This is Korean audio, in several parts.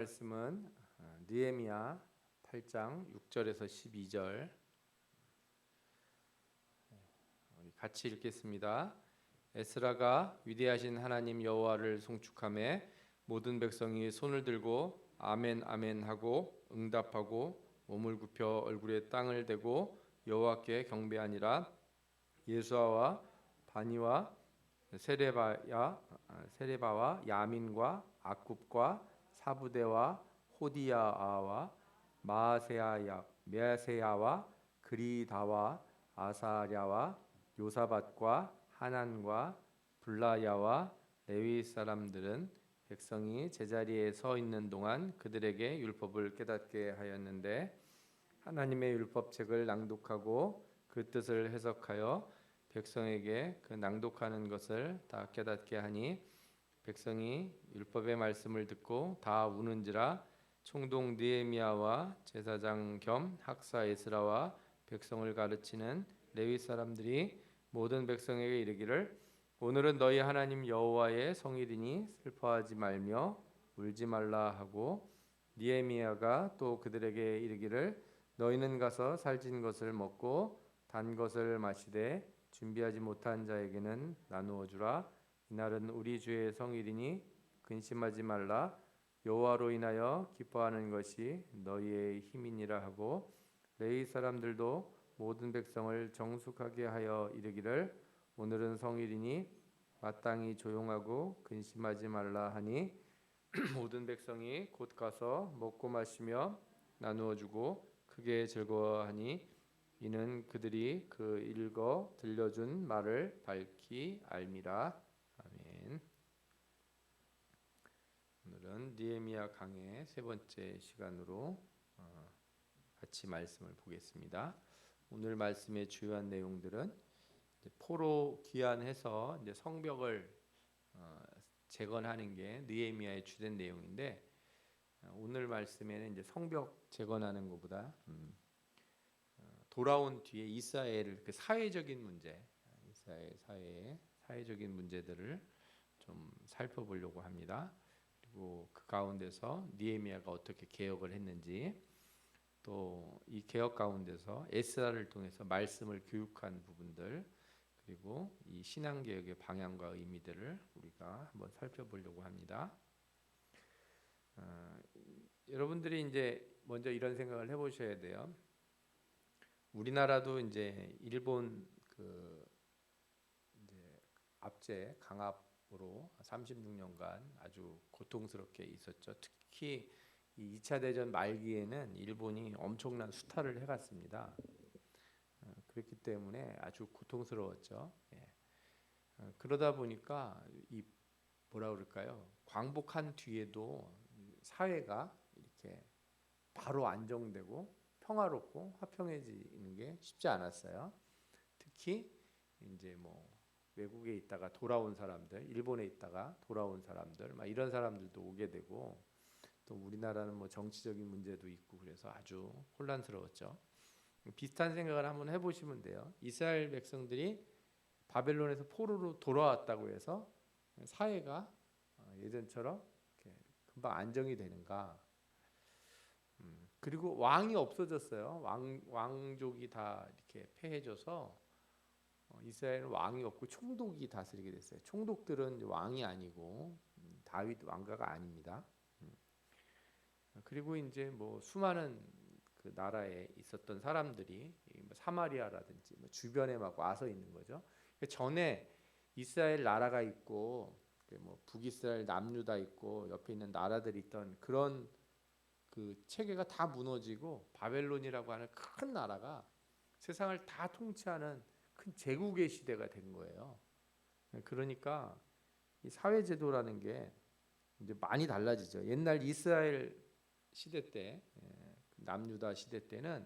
말씀은 느헤미야 8장 6절에서 12절 우리 같이 읽겠습니다. 에스라가 위대하신 하나님 여호와를 송축하며 모든 백성이 손을 들고 아멘 아멘 하고 응답하고 몸을 굽혀 얼굴에 땅을 대고 여호와께 경배하니라. 예수아와 바니와 세레바와 야민과 아굽과 사부대와 호디야와 메세야와 그리다와 아사랴와 요사밧과 하난과 블라야와 레위 사람들은 백성이 제자리에 서 있는 동안 그들에게 율법을 깨닫게 하였는데, 하나님의 율법책을 낭독하고 그 뜻을 해석하여 백성에게 그 낭독하는 것을 다 깨닫게 하니, 백성이 율법의 말씀을 듣고 다 우는지라. 총독 느헤미야와 제사장 겸 학사 에스라와 백성을 가르치는 레위 사람들이 모든 백성에게 이르기를, 오늘은 너희 하나님 여호와의 성일이니 슬퍼하지 말며 울지 말라 하고, 느헤미야가 또 그들에게 이르기를, 너희는 가서 살찐 것을 먹고 단 것을 마시되 준비하지 못한 자에게는 나누어 주라. 이날은 우리 주의 성일이니 근심하지 말라. 여호와로 인하여 기뻐하는 것이 너희의 힘이니라 하고, 레위 사람들도 모든 백성을 정숙하게 하여 이르기를, 오늘은 성일이니 마땅히 조용하고 근심하지 말라 하니, 모든 백성이 곧 가서 먹고 마시며 나누어 주고 크게 즐거워하니, 이는 그들이 그 읽어 들려준 말을 밝히 알미라. 아멘. 오늘은 느헤미야 강의 세 번째 시간으로 같이 말씀을 보겠습니다. 오늘 말씀의 주요한 내용들은 포로 귀환해서 이제 성벽을 재건하는 게 느헤미야의 주된 내용인데, 오늘 말씀에는 이제 성벽 재건하는 것보다 돌아온 뒤에 이스라엘 그 사회적인 문제, 이스라엘 사회의 사회적인 문제들을 좀 살펴보려고 합니다. 그리고 그 가운데서 느헤미야가 어떻게 개혁을 했는지, 또 이 개혁 가운데서 에스라를 통해서 말씀을 교육한 부분들, 그리고 이 신앙 개혁의 방향과 의미들을 우리가 한번 살펴보려고 합니다. 여러분들이 이제 먼저 이런 생각을 해보셔야 돼요. 우리나라도 이제 일본 그 이제 압제 강압으로 36년간 아주 고통스럽게 있었죠. 특히 이 2차 대전 말기에는 일본이 엄청난 수탈을 해갔습니다. 그렇기 때문에 아주 고통스러웠죠. 그러다 보니까 이 뭐라 그럴까요? 광복한 뒤에도 사회가 이렇게 바로 안정되고 평화롭고 화평해지는 게 쉽지 않았어요. 특히 이제 뭐 외국에 있다가 돌아온 사람들, 일본에 있다가 돌아온 사람들, 막 이런 사람들도 오게 되고, 또 우리나라는 뭐 정치적인 문제도 있고 그래서 아주 혼란스러웠죠. 비슷한 생각을 한번 해보시면 돼요. 이스라엘 백성들이 바벨론에서 포로로 돌아왔다고 해서 사회가 예전처럼 이렇게 금방 안정이 되는가? 그리고 왕이 없어졌어요. 왕족이 다 이렇게 패해져서 이스라엘은 왕이 없고 총독이 다스리게 됐어요. 총독들은 왕이 아니고 다윗 왕가가 아닙니다. 그리고 이제 뭐 수많은 그 나라에 있었던 사람들이 사마리아라든지 뭐 주변에 막 와서 있는 거죠. 전에 이스라엘 나라가 있고 뭐 북이스라엘 남유다 있고 옆에 있는 나라들이 있던 그런 그 체계가 다 무너지고 바벨론이라고 하는 큰 나라가 세상을 다 통치하는 큰 제국의 시대가 된 거예요. 그러니까 이 사회제도라는 게 이제 많이 달라지죠. 옛날 이스라엘 시대 때, 남유다 시대 때는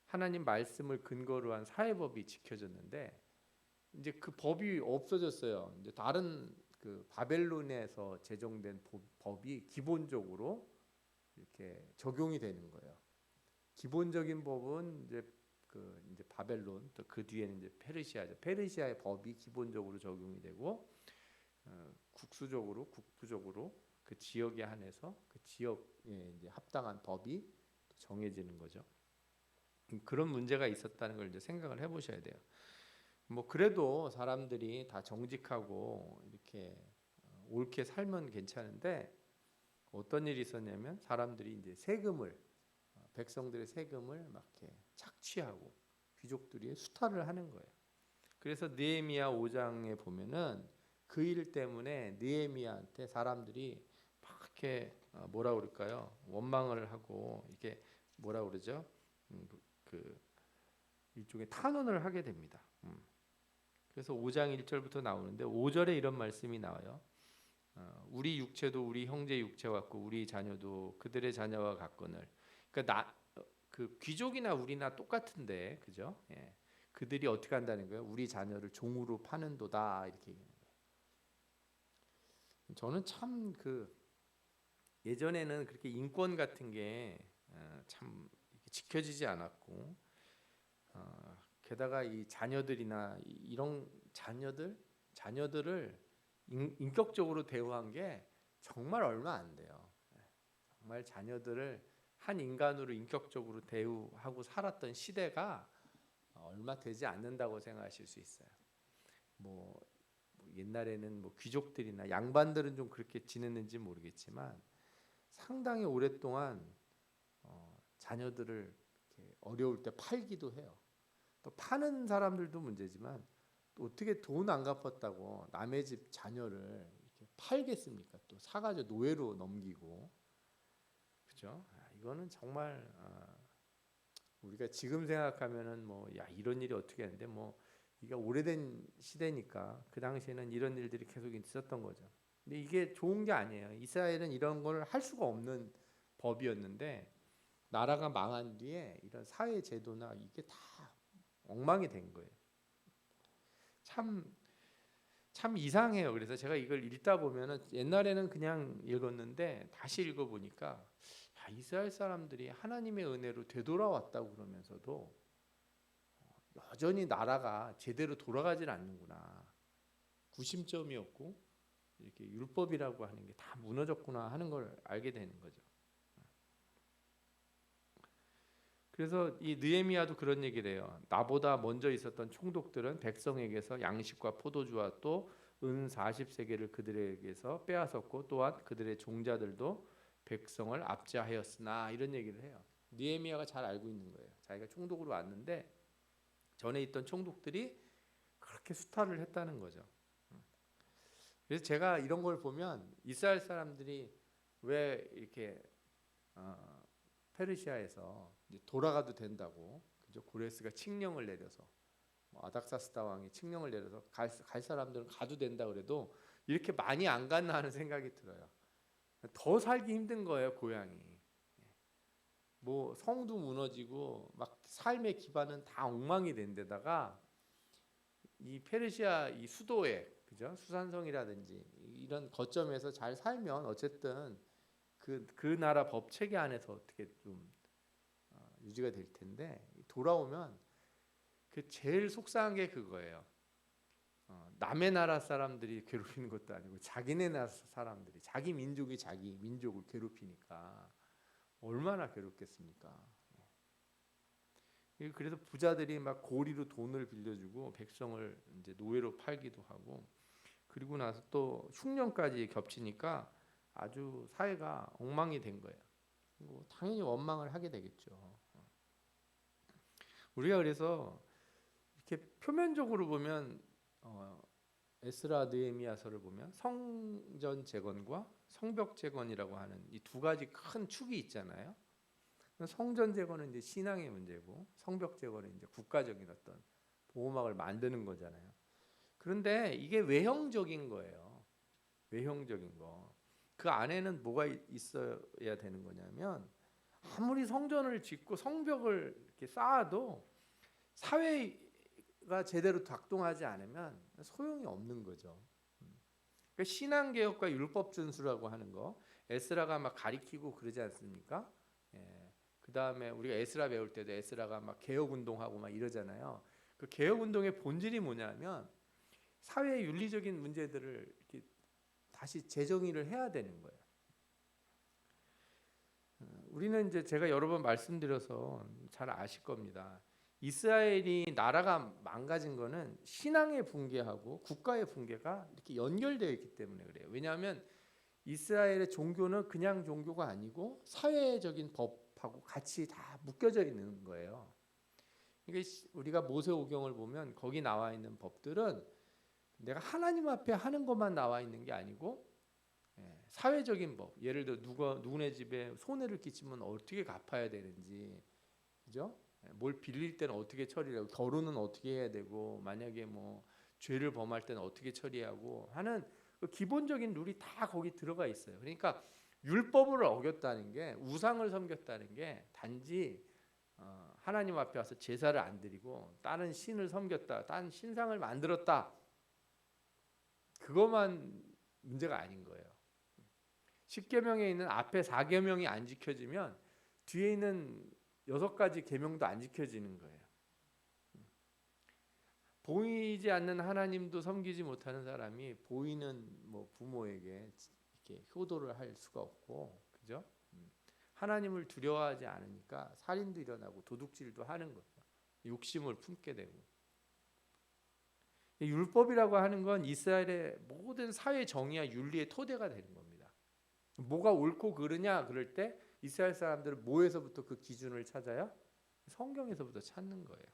하나님 말씀을 근거로 한 사회법이 지켜졌는데, 이제 그 법이 없어졌어요. 이제 다른 그 바벨론에서 제정된 법이 기본적으로 이렇게 적용이 되는 거예요. 기본적인 법은 이제 바벨론, 또 그 뒤에는 이제 페르시아죠. 페르시아의 법이 기본적으로 적용이 되고, 국수적으로 국부적으로 그 지역에 한해서 그 지역에 이제 합당한 법이 정해지는 거죠. 그런 문제가 있었다는 걸 이제 생각을 해보셔야 돼요. 뭐 그래도 사람들이 다 정직하고 이렇게 옳게 살면 괜찮은데 어떤 일이 있었냐면 사람들이 이제 세금을 백성들의 세금을 막 이렇게 착취하고 귀족들이 수탈을 하는 거예요. 그래서 느헤미야 5장에 보면은 그 일 때문에 느헤미야한테 사람들이 막 이렇게 뭐라 그럴까요? 원망을 하고 이게 뭐라 그러죠? 그 일종의 탄원을 하게 됩니다. 그래서 5장 1절부터 나오는데 5절에 이런 말씀이 나와요. 우리 육체도 우리 형제 육체와 같고 우리 자녀도 그들의 자녀와 같거늘. 그러니까 그 귀족이나 우리나 똑같은데, 그죠? 예. 그들이 어떻게 한다는 거예요? 우리 자녀를 종으로 파는도다 이렇게 얘기하는 거예요. 저는 참 그 예전에는 그렇게 인권 같은 게 참 지켜지지 않았고, 게다가 이 자녀들이나 이런 자녀들을 인격적으로 대우한 게 정말 얼마 안 돼요. 정말 자녀들을 한 인간으로 인격적으로 대우하고 살았던 시대가 얼마 되지 않는다고 생각하실 수 있어요. 뭐 옛날에는 뭐 귀족들이나 양반들은 좀 그렇게 지냈는지 모르겠지만 상당히 오랫동안 자녀들을 이렇게 어려울 때 팔기도 해요. 또 파는 사람들도 문제지만 또 어떻게 돈 안 갚았다고 남의 집 자녀를 이렇게 팔겠습니까? 또 사가지고 노예로 넘기고, 그죠? 이거는 정말 우리가 지금 생각하면은 뭐 야 이런 일이 어떻게 했는데 뭐 이게 오래된 시대니까 그 당시에는 이런 일들이 계속 있었던 거죠. 근데 이게 좋은 게 아니에요. 이스라엘은 이런 걸 할 수가 없는 법이었는데 나라가 망한 뒤에 이런 사회 제도나 이게 다 엉망이 된 거예요. 참 이상해요. 그래서 제가 이걸 읽다 보면은 옛날에는 그냥 읽었는데 다시 읽어보니까 이스라엘 사람들이 하나님의 은혜로 되돌아왔다고 그러면서도 여전히 나라가 제대로 돌아가질 않는구나. 구심점이었고 이렇게 율법이라고 하는 게 다 무너졌구나 하는 걸 알게 되는 거죠. 그래서 이 느헤미야도 그런 얘기를 해요. 나보다 먼저 있었던 총독들은 백성에게서 양식과 포도주와 또 은 40세겔을 그들에게서 빼앗았고 또한 그들의 종자들도 백성을 압제하였으나 이런 얘기를 해요. 느헤미야가 잘 알고 있는 거예요. 자기가 총독으로 왔는데 전에 있던 총독들이 그렇게 수탈을 했다는 거죠. 그래서 제가 이런 걸 보면 이스라엘 사람들이 왜 이렇게 페르시아에서 돌아가도 된다고, 그죠? 고레스가 칙령을 내려서 아닥사스다 왕이 칙령을 내려서 갈 사람들은 가도 된다 그래도 이렇게 많이 안 갔나 하는 생각이 들어요. 더 살기 힘든 거예요, 고향이. 뭐 성도 무너지고 막 삶의 기반은 다 엉망이 된 데다가 이 페르시아 이 수도에, 그죠? 수산성이라든지 이런 거점에서 잘 살면 어쨌든 그 나라 법 체계 안에서 어떻게 좀 유지가 될 텐데 돌아오면 그 제일 속상한 게 그거예요. 남의 나라 사람들이 괴롭히는 것도 아니고 자기네 나라 사람들이 자기 민족이 자기 민족을 괴롭히니까 얼마나 괴롭겠습니까? 그래서 부자들이 막 고리로 돈을 빌려주고 백성을 이제 노예로 팔기도 하고, 그리고 나서 또 흉년까지 겹치니까 아주 사회가 엉망이 된 거예요. 뭐 당연히 원망을 하게 되겠죠. 우리가 그래서 이렇게 표면적으로 보면 에스라 느헤미야서를 보면 성전 재건과 성벽 재건이라고 하는 이 두 가지 큰 축이 있잖아요. 성전 재건은 이제 신앙의 문제고 성벽 재건은 이제 국가적인 어떤 보호막을 만드는 거잖아요. 그런데 이게 외형적인 거예요. 외형적인 거. 그 안에는 뭐가 있어야 되는 거냐면 아무리 성전을 짓고 성벽을 이렇게 쌓아도 사회가 제대로 작동하지 않으면 소용이 없는 거죠. 그러니까 신앙 개혁과 율법 준수라고 하는 거 에스라가 막 가리키고 그러지 않습니까? 예. 그 다음에 우리가 에스라 배울 때도 에스라가 막 개혁 운동하고 막 이러잖아요. 그 개혁 운동의 본질이 뭐냐면 사회 윤리적인 문제들을 이렇게 다시 재정의를 해야 되는 거예요. 우리는 이제 제가 여러 번 말씀드려서 잘 아실 겁니다. 이스라엘이 나라가 망가진 거는 신앙의 붕괴하고 국가의 붕괴가 이렇게 연결되어 있기 때문에 그래요. 왜냐하면 이스라엘의 종교는 그냥 종교가 아니고 사회적인 법하고 같이 다 묶여져 있는 거예요. 그러니까 우리가 모세오경을 보면 거기 나와 있는 법들은 내가 하나님 앞에 하는 것만 나와 있는 게 아니고 사회적인 법, 예를 들어 누구네 집에 손해를 끼치면 어떻게 갚아야 되는지, 그죠? 뭘 빌릴 때는 어떻게 처리하고, 결혼은 어떻게 해야 되고, 만약에 뭐 죄를 범할 때는 어떻게 처리하고 하는 그 기본적인 룰이 다 거기 들어가 있어요. 그러니까 율법을 어겼다는 게, 우상을 섬겼다는 게 단지 하나님 앞에 와서 제사를 안 드리고 다른 신을 섬겼다, 다른 신상을 만들었다, 그것만 문제가 아닌 거예요. 10계명에 있는 앞에 4계명이 안 지켜지면 뒤에 있는 6가지 계명도 안 지켜지는 거예요. 보이지 않는 하나님도 섬기지 못하는 사람이 보이는 뭐 부모에게 이렇게 효도를 할 수가 없고, 그죠? 하나님을 두려워하지 않으니까 살인도 일어나고 도둑질도 하는 거예요. 욕심을 품게 되고. 율법이라고 하는 건 이스라엘의 모든 사회 정의와 윤리의 토대가 되는 겁니다. 뭐가 옳고 그르냐 그럴 때 이스라엘 사람들은 뭐에서부터 그 기준을 찾아요? 성경에서부터 찾는 거예요.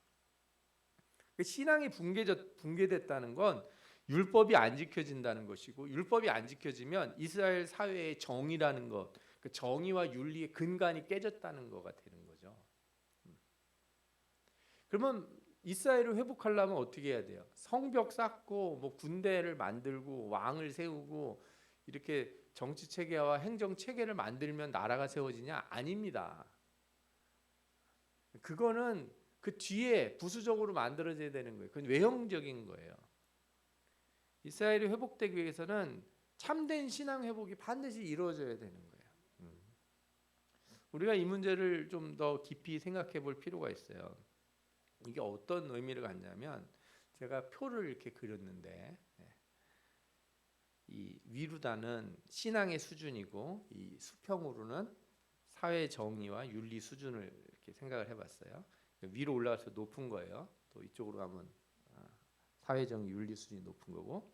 신앙이 붕괴됐다는 건 율법이 안 지켜진다는 것이고, 율법이 안 지켜지면 이스라엘 사회의 정의라는 것, 그 정의와 윤리의 근간이 깨졌다는 거가 되는 거죠. 그러면 이스라엘을 회복하려면 어떻게 해야 돼요? 성벽 쌓고 뭐 군대를 만들고 왕을 세우고 이렇게 정치 체계와 행정 체계를 만들면 나라가 세워지냐? 아닙니다. 그거는 그 뒤에 부수적으로 만들어져야 되는 거예요. 그건 외형적인 거예요. 이스라엘이 회복되기 위해서는 참된 신앙 회복이 반드시 이루어져야 되는 거예요. 우리가 이 문제를 좀 더 깊이 생각해 볼 필요가 있어요. 이게 어떤 의미를 갖냐면, 제가 표를 이렇게 그렸는데, 이 위루다는 신앙의 수준이고 이 수평으로는 사회 정의와 윤리 수준을 이렇게 생각을 해봤어요. 위로 올라가서 높은 거예요. 또 이쪽으로 가면 사회 정의 윤리 수준이 높은 거고,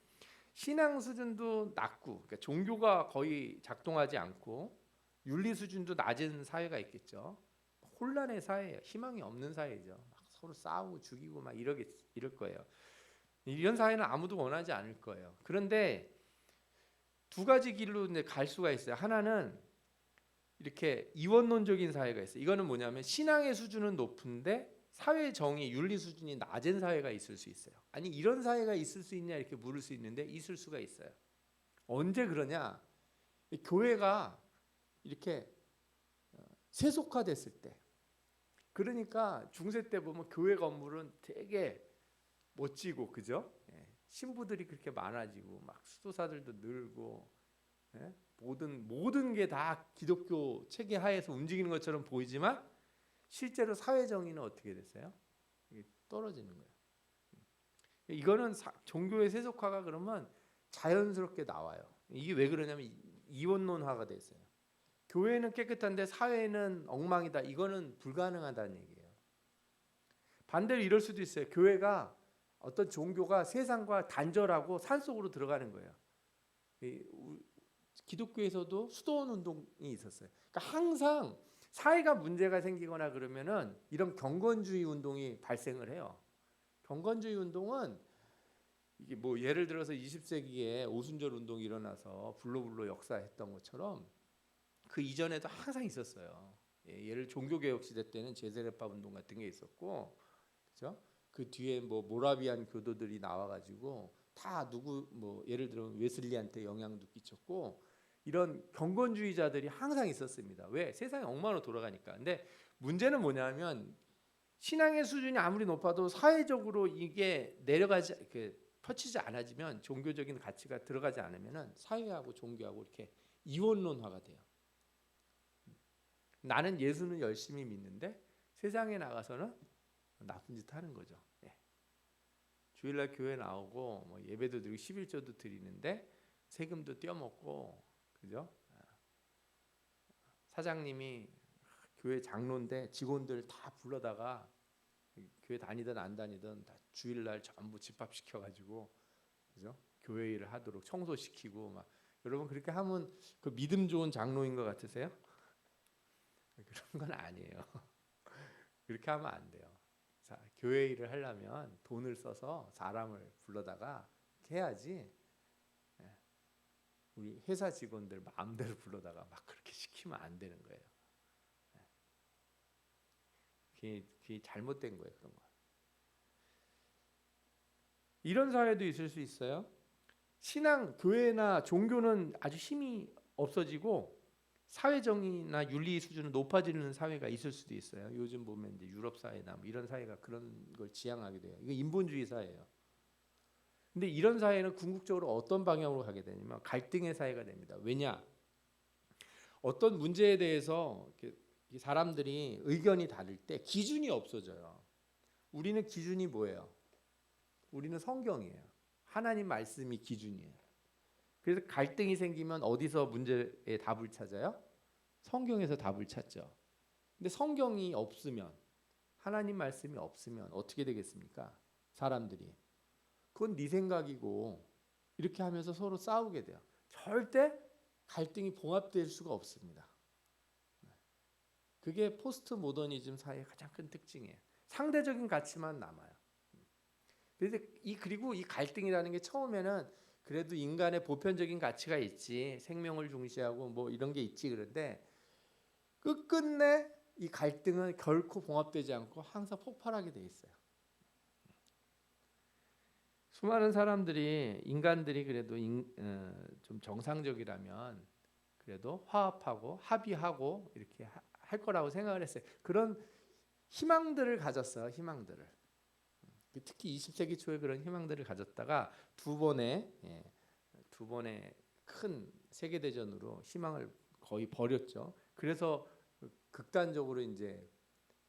신앙 수준도 낮고, 그러니까 종교가 거의 작동하지 않고 윤리 수준도 낮은 사회가 있겠죠. 혼란의 사회예요. 희망이 없는 사회죠. 막 서로 싸우고 죽이고 막 이럴 거예요. 이런 사회는 아무도 원하지 않을 거예요. 그런데 두 가지 길로 이제 갈 수가 있어요. 하나는 이렇게 이원론적인 사회가 있어요. 이거는 뭐냐면 신앙의 수준은 높은데 사회 정의, 윤리 수준이 낮은 사회가 있을 수 있어요. 아니, 이런 사회가 있을 수 있냐 이렇게 물을 수 있는데 있을 수가 있어요. 언제 그러냐? 교회가 이렇게 세속화됐을 때. 그러니까 중세 때 보면 교회 건물은 되게 멋지고, 그죠? 신부들이 그렇게 많아지고 막 수도사들도 늘고, 모든 게 다 기독교 체계 하에서 움직이는 것처럼 보이지만 실제로 사회 정의는 어떻게 됐어요? 이게 떨어지는 거예요. 이거는 종교의 세속화가 그러면 자연스럽게 나와요. 이게 왜 그러냐면 이원론화가 됐어요. 교회는 깨끗한데 사회는 엉망이다. 이거는 불가능하다는 얘기예요. 반대로 이럴 수도 있어요. 교회가, 어떤 종교가 세상과 단절하고 산속으로 들어가는 거예요. 기독교에서도 수도원 운동이 있었어요. 그러니까 항상 사회가 문제가 생기거나 그러면은 이런 경건주의 운동이 발생을 해요. 경건주의 운동은 이게 뭐 예를 들어서 20세기에 오순절 운동이 일어나서 불로불로 역사했던 것처럼 그 이전에도 항상 있었어요. 예를 종교개혁 시대 때는 제세례파 운동 같은 게 있었고, 그렇죠? 그 뒤에 뭐 모라비안 교도들이 나와가지고 다 누구 뭐 예를 들어 웨슬리한테 영향도 끼쳤고, 이런 경건주의자들이 항상 있었습니다. 왜? 세상이 엉망으로 돌아가니까. 근데 문제는 뭐냐면 신앙의 수준이 아무리 높아도 사회적으로 이게 내려가지, 펼치지 않아지면, 종교적인 가치가 들어가지 않으면 사회하고 종교하고 이렇게 이원론화가 돼요. 나는 예수는 열심히 믿는데 세상에 나가서는 나쁜 짓 하는 거죠. 주일날 교회 나오고 뭐 예배도 드리고 11조도 드리는데 세금도 떼어먹고, 그죠? 사장님이 교회 장로인데 직원들 다 불러다가 교회 다니든 안 다니든 다 주일날 전부 집합시켜가지고, 그죠? 교회 일을 하도록 청소시키고 막. 여러분 그렇게 하면 그 믿음 좋은 장로인 것 같으세요? 그런 건 아니에요. 그렇게 하면 안 돼요. 자, 교회 일을 하려면 돈을 써서 사람을 불러다가 해야지. 예, 우리 회사 직원들 마음대로 불러다가 막 그렇게 시키면 안 되는 거예요. 그게 잘못된 거예요, 그런 거. 이런 사회도 있을 수 있어요. 신앙, 교회나 종교는 아주 힘이 없어지고 사회정의나 윤리 수준은 높아지는 사회가 있을 수도 있어요. 요즘 보면 이제 유럽 사회나 뭐 이런 사회가 그런 걸 지향하게 돼요. 이거 인본주의 사회예요. 근데 이런 사회는 궁극적으로 어떤 방향으로 가게 되냐면 갈등의 사회가 됩니다. 왜냐? 어떤 문제에 대해서 사람들이 의견이 다를 때 기준이 없어져요. 우리는 기준이 뭐예요? 우리는 성경이에요. 하나님 말씀이 기준이에요. 그래서 갈등이 생기면 어디서 문제의 답을 찾아요? 성경에서 답을 찾죠. 근데 성경이 없으면, 하나님 말씀이 없으면 어떻게 되겠습니까? 사람들이 그건 네 생각이고 이렇게 하면서 서로 싸우게 돼요. 절대 갈등이 봉합될 수가 없습니다. 그게 포스트 모더니즘 사회의 가장 큰 특징이에요. 상대적인 가치만 남아요. 그리고 이 갈등이라는 게 처음에는 그래도 인간의 보편적인 가치가 있지, 생명을 중시하고 뭐 이런 게 있지. 그런데 끝끝내 이 갈등은 결코 봉합되지 않고 항상 폭발하게 돼 있어요. 수많은 사람들이, 인간들이 그래도 좀 정상적이라면 그래도 화합하고 합의하고 이렇게 할 거라고 생각을 했어요. 그런 희망들을 가졌어요. 희망들을. 특히 20세기 초에 그런 희망들을 가졌다가 두 번의 큰 세계 대전으로 희망을 거의 버렸죠. 그래서 극단적으로 이제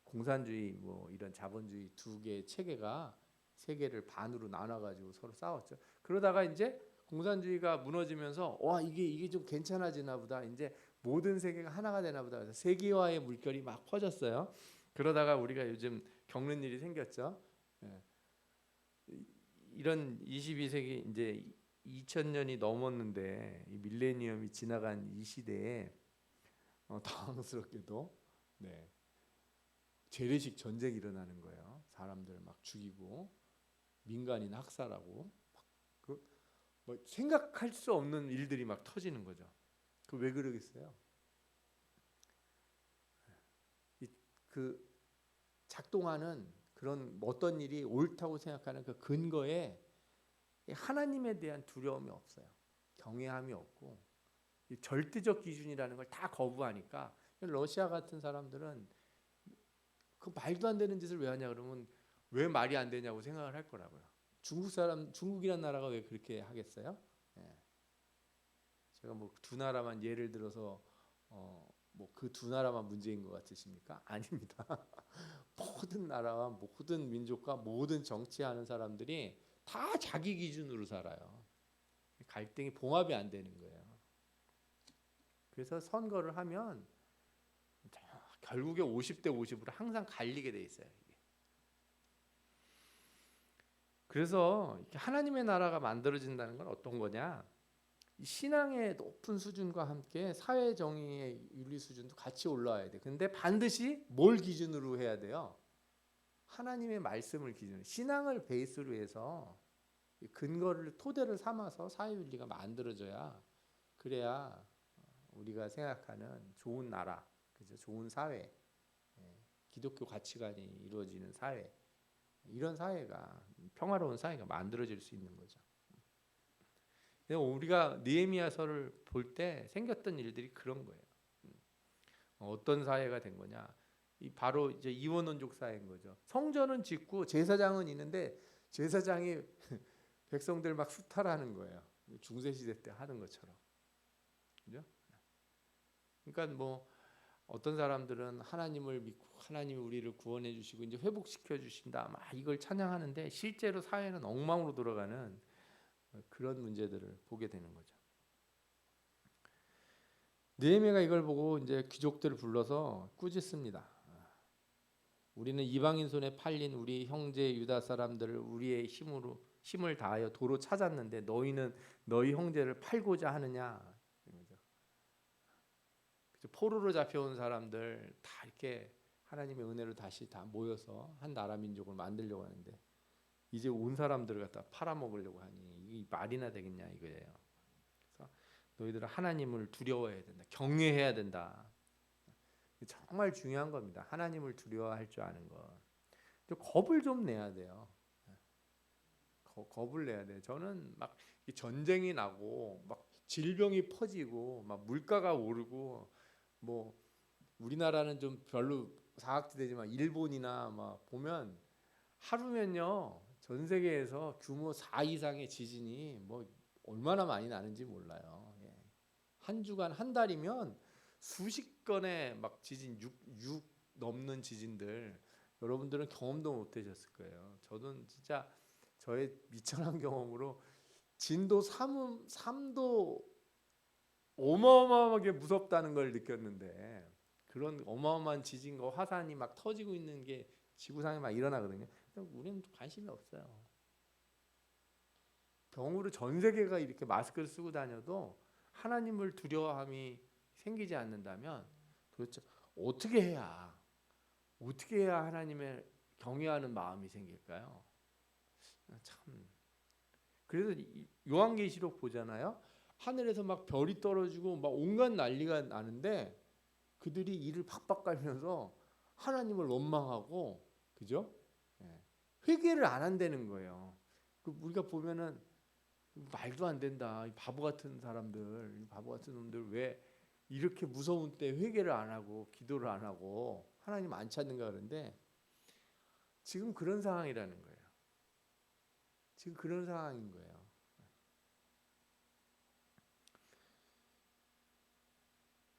공산주의 뭐 이런 자본주의 두 개의 체계가 세계를 반으로 나눠 가지고 서로 싸웠죠. 그러다가 이제 공산주의가 무너지면서 와, 이게 좀 괜찮아지나 보다. 이제 모든 세계가 하나가 되나 보다. 그래서 세계화의 물결이 막 퍼졌어요. 그러다가 우리가 요즘 겪는 일이 생겼죠. 예. 이런 22세기 이제 2000년이 넘었는데 이 밀레니엄이 지나간 이 시대에 당황스럽게도 재래식 전쟁이 일어나는 거예요. 사람들 막 죽이고 민간인 학살하고 뭐 생각할 수 없는 일들이 막 터지는 거죠. 그 왜 그러겠어요? 그 작동하는 그런 어떤 일이 옳다고 생각하는 그 근거에 하나님에 대한 두려움이 없어요. 경외함이 없고 절대적 기준이라는 걸 다 거부하니까 러시아 같은 사람들은 그 말도 안 되는 짓을 왜 하냐 그러면 왜 말이 안 되냐고 생각을 할 거라고요. 중국이란 나라가 왜 그렇게 하겠어요? 예. 제가 뭐 두 나라만 예를 들어서 뭐 그 두 나라만 문제인 것 같으십니까? 아닙니다. 모든 나라와 모든 민족과 모든 정치하는 사람들이 다 자기 기준으로 살아요. 갈등이 봉합이 안 되는 거예요. 그래서 선거를 하면 결국에 50대 50으로 항상 갈리게 돼 있어요. 이게. 그래서 하나님의 나라가 만들어진다는 건 어떤 거냐? 신앙의 높은 수준과 함께 사회 정의의 윤리 수준도 같이 올라와야 돼. 근데 반드시 뭘 기준으로 해야 돼요? 하나님의 말씀을 기준으로, 신앙을 베이스로 해서 근거를 토대를 삼아서 사회 윤리가 만들어져야, 그래야 우리가 생각하는 좋은 나라, 그죠? 좋은 사회, 기독교 가치관이 이루어지는 사회, 이런 사회가 평화로운 사회가 만들어질 수 있는 거죠. 우리가 느헤미야서를 볼 때 생겼던 일들이 그런 거예요. 어떤 사회가 된 거냐? 바로 이제 이원론족 사회인 거죠. 성전은 짓고 제사장은 있는데 제사장이 백성들 막 수탈하는 거예요. 중세 시대 때 하는 것처럼, 그죠? 그러니까 뭐 어떤 사람들은 하나님을 믿고 하나님이 우리를 구원해 주시고 이제 회복시켜 주신다, 막 이걸 찬양하는데 실제로 사회는 엉망으로 돌아가는 그런 문제들을 보게 되는 거죠. 느헤미야가 이걸 보고 이제 귀족들을 불러서 꾸짖습니다. 우리는 이방인 손에 팔린 우리 형제 유다 사람들을 우리의 힘을 다하여 도로 찾았는데 너희는 너희 형제를 팔고자 하느냐. 포로로 잡혀온 사람들 다 이렇게 하나님의 은혜로 다시 다 모여서 한 나라 민족을 만들려고 하는데 이제 온 사람들을 갖다 팔아먹으려고 하니 이게 말이나 되겠냐 이거예요. 그래서 너희들은 하나님을 두려워해야 된다. 경외해야 된다. 정말 중요한 겁니다. 하나님을 두려워할 줄 아는 것. 겁을 좀 내야 돼요. 겁을 내야 돼요. 저는 막 전쟁이 나고 막 질병이 퍼지고 막 물가가 오르고 뭐 우리나라는 좀 별로 사각지대지만 일본이나 막 보면 하루면요 전 세계에서 규모 4 이상의 지진이 뭐 얼마나 많이 나는지 몰라요. 한 주간 한 달이면 수십 건의 막 지진 6 넘는 지진들 여러분들은 경험도 못 되셨을 거예요. 저는 진짜 저의 미천한 경험으로 진도 3도 어마어마하게 무섭다는 걸 느꼈는데 그런 어마어마한 지진과 화산이 막 터지고 있는 게 지구상에 막 일어나거든요. 우리는 관심이 없어요. 병으로 전 세계가 이렇게 마스크를 쓰고 다녀도 하나님을 두려워함이 생기지 않는다면 도대체 어떻게 해야 하나님을 경외하는 마음이 생길까요? 참. 그래서 요한계시록 보잖아요. 하늘에서 막 별이 떨어지고 막 온갖 난리가 나는데 그들이 이를 박박 깔면서 하나님을 원망하고 그죠? 회개를 안 한다는 거예요. 우리가 보면은 말도 안 된다. 이 바보 같은 사람들, 이 바보 같은 놈들 왜 이렇게 무서운 때 회개를 안 하고 기도를 안 하고 하나님 안 찾는가 그런데 지금 그런 상황이라는 거예요. 지금 그런 상황인 거예요.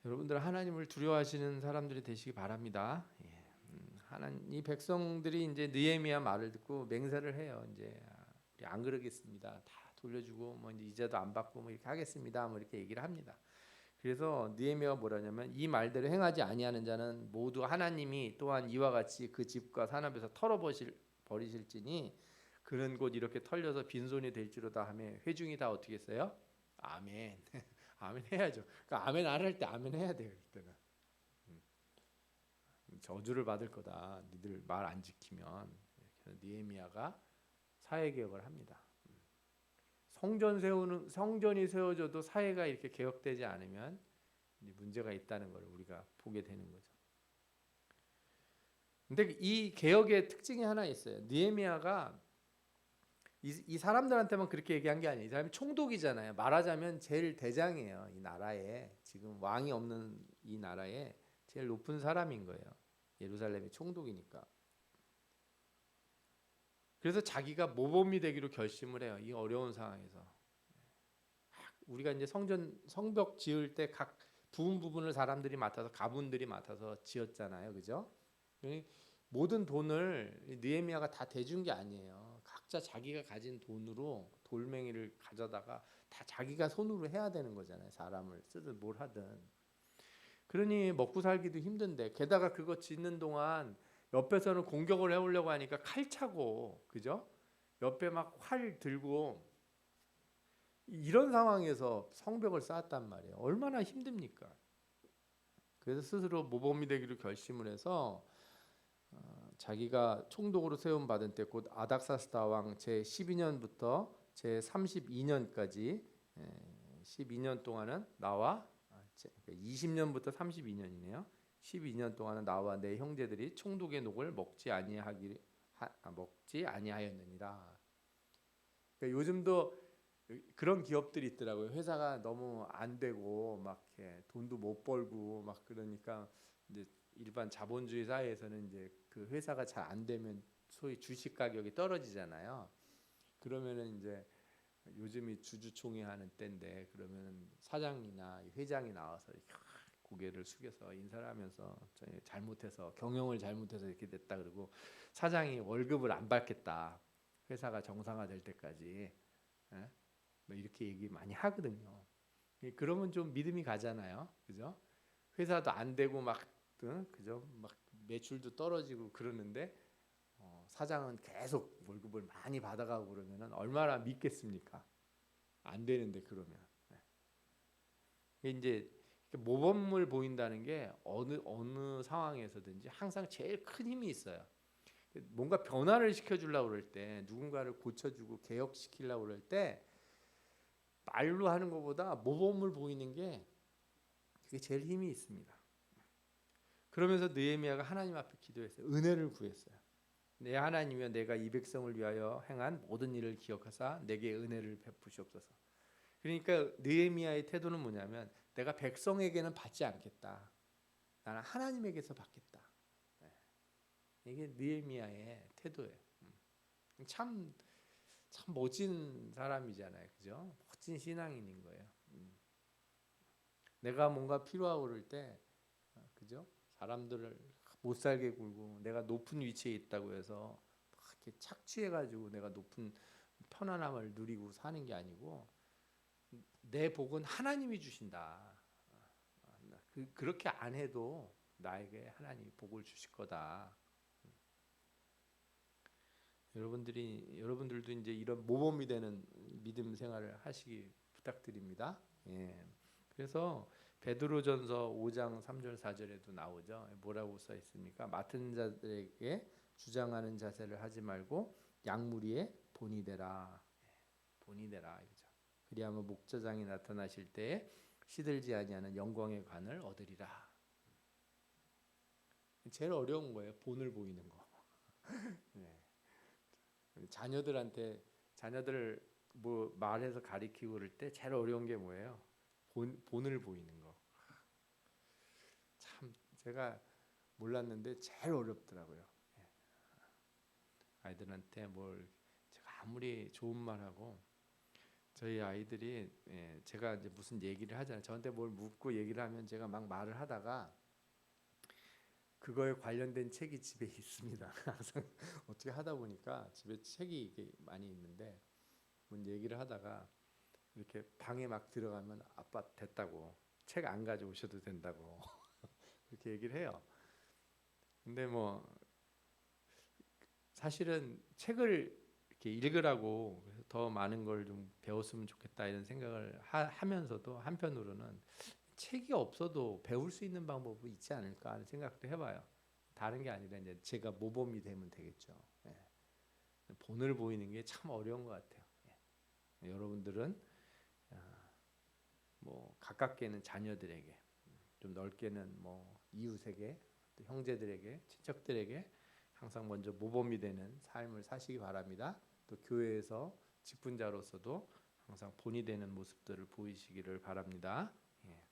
여러분들 하나님을 두려워하시는 사람들이 되시기 바랍니다. 이 백성들이 이제 느헤미야 말을 듣고 맹세를 해요. 이제 우리 안 그러겠습니다. 다 돌려주고 뭐 이제 이자도 안 받고 뭐 이렇게 하겠습니다. 뭐 이렇게 얘기를 합니다. 그래서 느헤미야가 뭐라냐면 이 말대로 행하지 아니하는 자는 모두 하나님이 또한 이와 같이 그 집과 산업에서 버리실지니 그는 곧 이렇게 털려서 빈손이 될지로다 하며 회중이 다 어떻게 했어요? 아멘. 아멘 해야죠. 그러니까 아멘 안 할 때 아멘 해야 돼요. 그때는 저주를 받을 거다. 니들 말 안 지키면. 그래서 느헤미야가 사회 개혁을 합니다. 성전이 세워져도 사회가 이렇게 개혁되지 않으면 문제가 있다는 걸 우리가 보게 되는 거죠. 근데 이 개혁의 특징이 하나 있어요. 느헤미야가 이 사람들한테만 그렇게 얘기한 게 아니에요. 이 사람이 총독이잖아요. 말하자면 제일 대장이에요. 이 나라에 지금 왕이 없는 이 나라에 제일 높은 사람인 거예요. 예루살렘의 총독이니까. 그래서 자기가 모범이 되기로 결심을 해요. 이 어려운 상황에서. 우리가 이제 성벽 지을 때 각 부분을 사람들이 맡아서 가문들이 맡아서 지었잖아요. 그죠? 모든 돈을 느헤미야가 다 대준 게 아니에요. 각자 자기가 가진 돈으로 돌멩이를 가져다가 다 자기가 손으로 해야 되는 거잖아요. 사람을 쓰든 뭘 하든. 그러니 먹고 살기도 힘든데 게다가 그거 짓는 동안 옆에서는 공격을 해오려고 하니까 칼 차고 그죠? 옆에 막 활 들고 이런 상황에서 성벽을 쌓았단 말이에요. 얼마나 힘듭니까? 그래서 스스로 모범이 되기로 결심을 해서 자기가 총독으로 세움 받은 때 곧 아닥사스다 왕 제 12년부터 제 32년까지 12년 동안은 나와 20년부터 32년이네요. 12년 동안은 나와 내 형제들이 총독의 녹을 먹지 아니하였느니라. 그러니까 요즘도 그런 기업들이 있더라고요. 회사가 너무 안 되고 막 이렇게 돈도 못 벌고 막 그러니까 이제 일반 자본주의 사회에서는 이제 그 회사가 잘 안 되면 소위 주식 가격이 떨어지잖아요. 그러면은 이제 요즘이 주주총회 하는 때인데 그러면 사장이나 회장이 나와서 이렇게 고개를 숙여서 인사를 하면서 잘못해서 경영을 잘못해서 이렇게 됐다 그러고 사장이 월급을 안 받겠다. 회사가 정상화될 때까지. 뭐 이렇게 얘기 많이 하거든요. 그러면 좀 믿음이 가잖아요. 그죠? 회사도 안 되고 막 그죠? 막 매출도 떨어지고 그러는데 사장은 계속 월급을 많이 받아가고 그러면은 얼마나 믿겠습니까? 안 되는데 그러면. 이제 모범을 보인다는 게 어느 상황에서든지 항상 제일 큰 힘이 있어요. 뭔가 변화를 시켜주려고 그럴 때, 누군가를 고쳐주고 개혁시키려고 그럴 때 말로 하는 것보다 모범을 보이는 게 그게 제일 힘이 있습니다. 그러면서 느헤미야가 하나님 앞에 기도했어요. 은혜를 구했어요. 내 하나님이여, 내가 이 백성을 위하여 행한 모든 일을 기억하사 내게 은혜를 베푸시옵소서. 그러니까 느헤미야의 태도는 뭐냐면, 내가 백성에게는 받지 않겠다. 나는 하나님에게서 받겠다. 이게 느헤미야의 태도예요. 참 멋진 사람이잖아요, 그죠? 멋진 신앙인인 거예요. 내가 뭔가 필요하고 그럴 때, 그죠? 사람들을 못 살게 굴고, 내가 높은 위치에 있다고 해서 막 이렇게 착취해가지고 내가 높은 편안함을 누리고 사는 게 아니고, 내 복은 하나님이 주신다. 그렇게 안 해도 나에게 하나님이 복을 주실 거다. 여러분들도 이제 이런 모범이 되는 믿음 생활을 하시기 부탁드립니다. 예. 그래서 베드로전서 5장 3절 4절에도 나오죠. 뭐라고 써 있습니까? 맡은 자들에게 주장하는 자세를 하지 말고 양무리의 본이 되라. 본이 되라 이거죠. 그리하면 목자장이 나타나실 때에 시들지 아니하는 영광의 관을 얻으리라. 제일 어려운 거예요. 본을 보이는 거. 네. 자녀들을 뭐 말해서 가리키고 그럴 때 제일 어려운 게 뭐예요? 본을 보이는 거. 참 제가 몰랐는데 제일 어렵더라고요. 아이들한테 제가 아무리 좋은 말하고 저희 아이들이 제가 이제 무슨 얘기를 하잖아요. 저한테 뭘 묻고 얘기를 하면 제가 막 말을 하다가 그거에 관련된 책이 집에 있습니다. 항상 어떻게 하다 보니까 집에 책이 이게 많이 있는데 뭔 얘기를 하다가 이렇게 방에 막 들어가면 아빠 됐다고, 책 안 가져오셔도 된다고 그렇게 얘기를 해요. 근데 뭐 사실은 책을 이렇게 읽으라고 더 많은 걸 좀 배웠으면 좋겠다 이런 생각을 하면서도 한편으로는 책이 없어도 배울 수 있는 방법이 있지 않을까 하는 생각도 해봐요. 다른 게 아니라 이제 제가 모범이 되면 되겠죠. 예. 본을 보이는 게 참 어려운 것 같아요. 예. 여러분들은 뭐 가깝게는 자녀들에게, 좀 넓게는 뭐 이웃에게, 또 형제들에게, 친척들에게 항상 먼저 모범이 되는 삶을 사시기 바랍니다. 또 교회에서 직분자로서도 항상 본이 되는 모습들을 보이시기를 바랍니다. 예.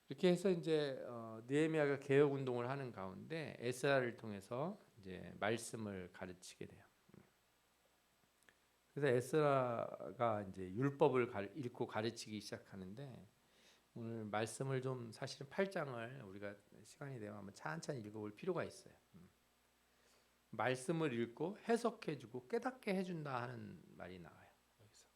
이렇게 해서 이제 느헤미야가 개혁 운동을 하는 가운데 에스라를 통해서 이제 말씀을 가르치게 돼요. 그래서 에스라가 이제 율법을 읽고 가르치기 시작하는데, 오늘 말씀을 좀 사실은 8장을 우리가 시간이 되면 한번 찬찬히 읽어볼 필요가 있어요. 말씀을 읽고 해석해주고 깨닫게 해준다 하는 말이 나와요. 여기서.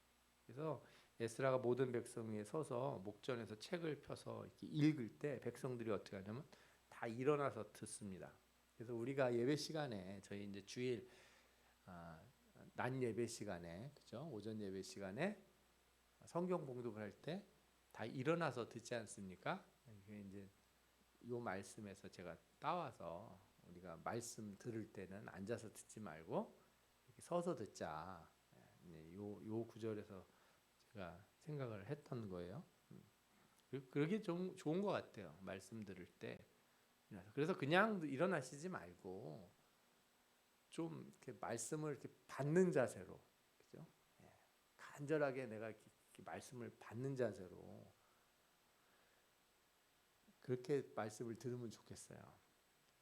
그래서 에스라가 모든 백성 위에 서서 목전에서 책을 펴서 이렇게 읽을 때 백성들이 어떻게 하냐면 다 일어나서 듣습니다. 그래서 우리가 예배 시간에, 저희 이제 주일 낮 예배 시간에, 그죠? 오전 예배 시간에 성경 봉독을 할 때 다 일어나서 듣지 않습니까? 이게 이제 요 말씀에서 제가 따와서 우리가 말씀 들을 때는 앉아서 듣지 말고 이렇게 서서 듣자. 요 구절에서 제가 생각을 했던 거예요. 그러기 좀 좋은 것 같아요. 말씀 들을 때. 그래서 그냥 일어나시지 말고 좀 이렇게 말씀을 이렇게 받는 자세로, 그죠? 간절하게 내가 이렇게 말씀을 받는 자세로 그렇게 말씀을 들으면 좋겠어요.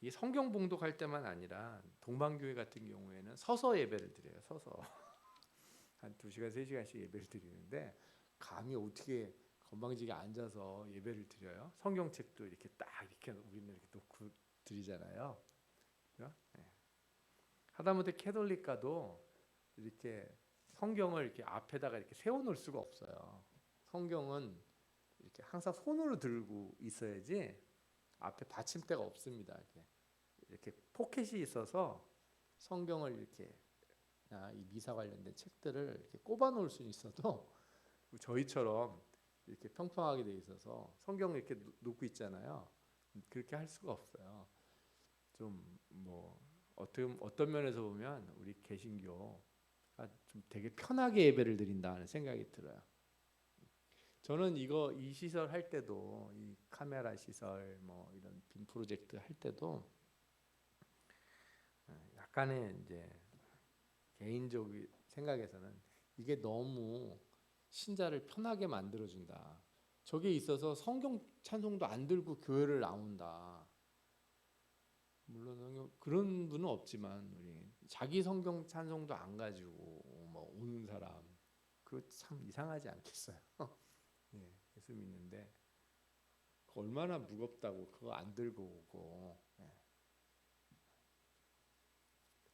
이 성경 봉독할 때만 아니라 동방교회 같은 경우에는 서서 예배를 드려요. 서서 한 2시간 3시간씩 예배를 드리는데, 감히 어떻게 건방지게 앉아서 예배를 드려요? 성경책도 이렇게 딱 이렇게 우리는 이렇게 놓고 드리잖아요. 그죠? 네. 하다못해 캐톨릭 가도 이렇게 성경을 이렇게 앞에다가 이렇게 세워놓을 수가 없어요. 성경은 이렇게 항상 손으로 들고 있어야지 앞에 받침대가 없습니다. 이렇게 포켓이 있어서 성경을 이렇게 이 미사 관련된 책들을 이렇게 꼽아 놓을 수는 있어도 저희처럼 이렇게 평평하게 돼 있어서 성경을 이렇게 놓고 있잖아요. 그렇게 할 수가 없어요. 좀 뭐 어떤 면에서 보면 우리 개신교가 좀 되게 편하게 예배를 드린다는 생각이 들어요. 저는 이 시설 할 때도 이 카메라 시설 뭐 이런 빔 프로젝트 할 때도 약간의 이제 개인적인 생각에서는 이게 너무 신자를 편하게 만들어준다. 저게 있어서 성경 찬송도 안 들고 교회를 나온다. 물론 그런 분은 없지만 우리 자기 성경 찬송도 안 가지고 뭐 오는 사람 그거 참 이상하지 않겠어요? 예, 예수 믿는데 얼마나 무겁다고 그거 안 들고 오고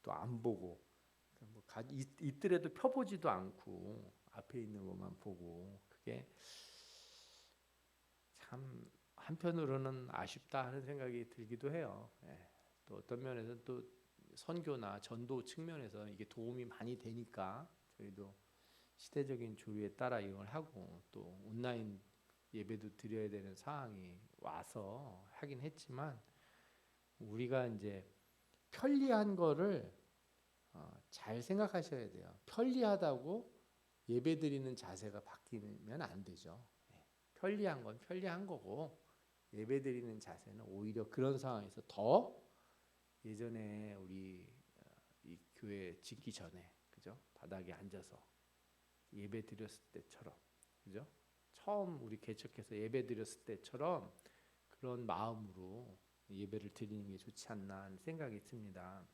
또 안 보고 뭐 있더라도 펴보지도 않고 앞에 있는 것만 보고 그게 참 한편으로는 아쉽다 하는 생각이 들기도 해요. 또 어떤 면에서는 또 선교나 전도 측면에서 이게 도움이 많이 되니까 저희도 시대적인 조류에 따라 이걸 하고 또 온라인 예배도 드려야 되는 상황이 와서 하긴 했지만 우리가 이제 편리한 거를 잘 생각하셔야 돼요. 편리하다고 예배 드리는 자세가 바뀌면 안 되죠. 편리한 건 편리한 거고 예배 드리는 자세는 오히려 그런 상황에서 더 예전에 우리 이 교회 짓기 전에 그죠? 바닥에 앉아서 예배 드렸을 때처럼 그죠? 처음 우리 개척해서 예배 드렸을 때처럼 그런 마음으로 예배를 드리는 게 좋지 않나 하는 생각이 듭니다.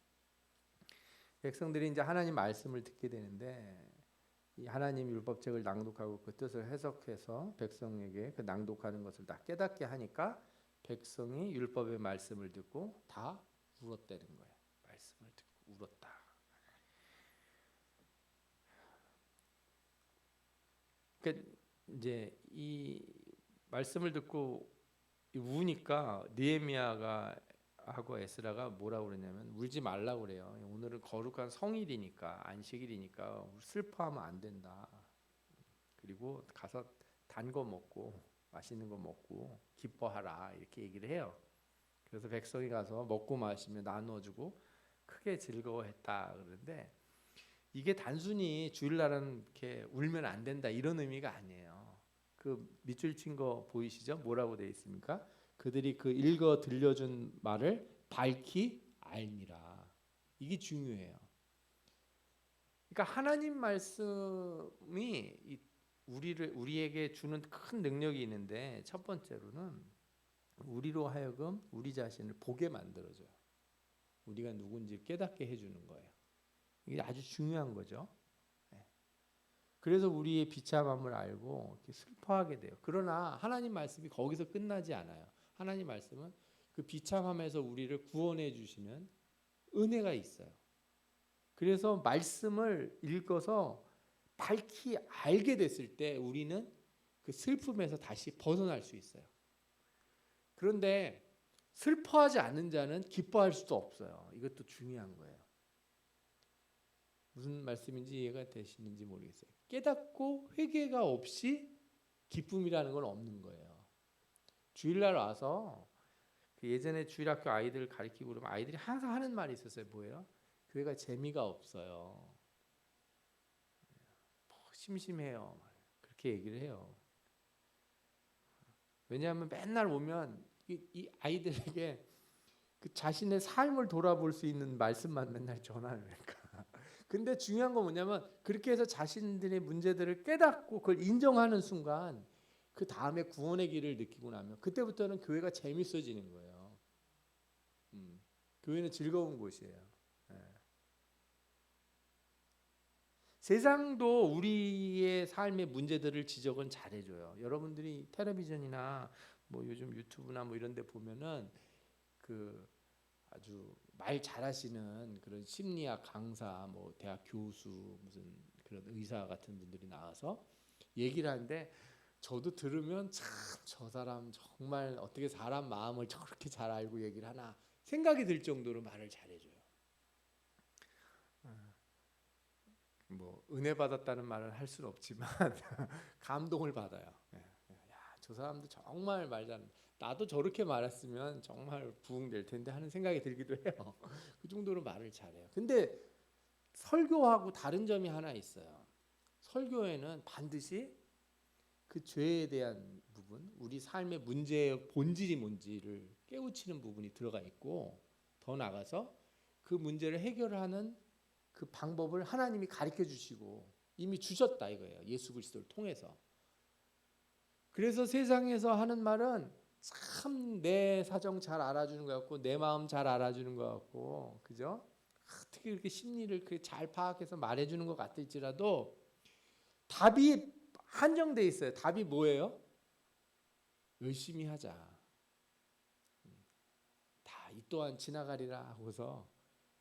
백성들이 이제 하나님 말씀을 듣게 되는데 이 하나님 율법책을 낭독하고 그 뜻을 해석해서 백성에게 그 낭독하는 것을 다 깨닫게 하니까 백성이 율법의 말씀을 듣고 다 울었다는 거예요. 말씀을 듣고 울었다. 그러니까 이제 이 말씀을 듣고 우니까 느헤미야가 하고 에스라가 뭐라고 그러냐면 울지 말라고 그래요. 오늘은 거룩한 성일이니까 안식일이니까 슬퍼하면 안 된다. 그리고 가서 단 거 먹고 맛있는 거 먹고 기뻐하라 이렇게 얘기를 해요. 그래서 백성이 가서 먹고 마시며 나누어주고 크게 즐거워했다 그러는데 이게 단순히 주일날은 이렇게 울면 안 된다 이런 의미가 아니에요. 그 밑줄 친 거 보이시죠? 뭐라고 되어 있습니까? 그들이 그 읽어 들려준 말을 밝히 알니라. 이게 중요해요. 그러니까 하나님 말씀이 우리에게 주는 큰 능력이 있는데 첫 번째로는 우리로 하여금 우리 자신을 보게 만들어줘요. 우리가 누군지 깨닫게 해주는 거예요. 이게 아주 중요한 거죠. 그래서 우리의 비참함을 알고 이렇게 슬퍼하게 돼요. 그러나 하나님 말씀이 거기서 끝나지 않아요. 하나님 말씀은 그 비참함에서 우리를 구원해 주시는 은혜가 있어요. 그래서 말씀을 읽어서 밝히 알게 됐을 때 우리는 그 슬픔에서 다시 벗어날 수 있어요. 그런데 슬퍼하지 않는 자는 기뻐할 수도 없어요. 이것도 중요한 거예요. 무슨 말씀인지 이해가 되시는지 모르겠어요. 깨닫고 회개가 없이 기쁨이라는 건 없는 거예요. 주일날 와서 그 예전에 주일학교 아이들 가르치고 그러면 아이들이 항상 하는 말이 있었어요. 뭐예요? 교회가 재미가 없어요. 심심해요. 그렇게 얘기를 해요. 왜냐하면 맨날 오면 이 아이들에게 그 자신의 삶을 돌아볼 수 있는 말씀만 맨날 전하니까. 근데 중요한 건 뭐냐면 그렇게 해서 자신들의 문제들을 깨닫고 그걸 인정하는 순간 그 다음에 구원의 길을 느끼고 나면 그때부터는 교회가 재밌어지는 거예요. 교회는 즐거운 곳이에요. 세상도 우리의 삶의 문제들을 지적은 잘해줘요. 여러분들이 텔레비전이나 뭐 요즘 유튜브나 뭐 이런 데 보면은 그 아주 말 잘하시는 그런 심리학 강사, 뭐 대학 교수, 무슨 그런 의사 같은 분들이 나와서 얘기를 하는데 저도 들으면 참 저 사람 정말 어떻게 사람 마음을 저렇게 잘 알고 얘기를 하나 생각이 들 정도로 말을 잘해줘요. 뭐 은혜 받았다는 말을 할 수는 없지만 감동을 받아요. 야, 저 사람도 정말 말 잘. 나도 저렇게 말했으면 정말 부흥될 텐데 하는 생각이 들기도 해요. 그 정도로 말을 잘해요. 근데 설교하고 다른 점이 하나 있어요. 설교에는 반드시 그 죄에 대한 부분, 우리 삶의 문제의 본질이 뭔지를 깨우치는 부분이 들어가 있고, 더 나아가서 그 문제를 해결하는 그 방법을 하나님이 가르쳐 주시고 이미 주셨다 이거예요. 예수 그리스도를 통해서. 그래서 세상에서 하는 말은 참 내 사정 잘 알아주는 것 같고 내 마음 잘 알아주는 것 같고, 그죠? 어떻게 그렇게 심리를 그렇게 잘 파악해서 말해주는 것 같을지라도 답이 한정돼 있어요. 답이 뭐예요? 열심히 하자. 다 이 또한 지나가리라 하고서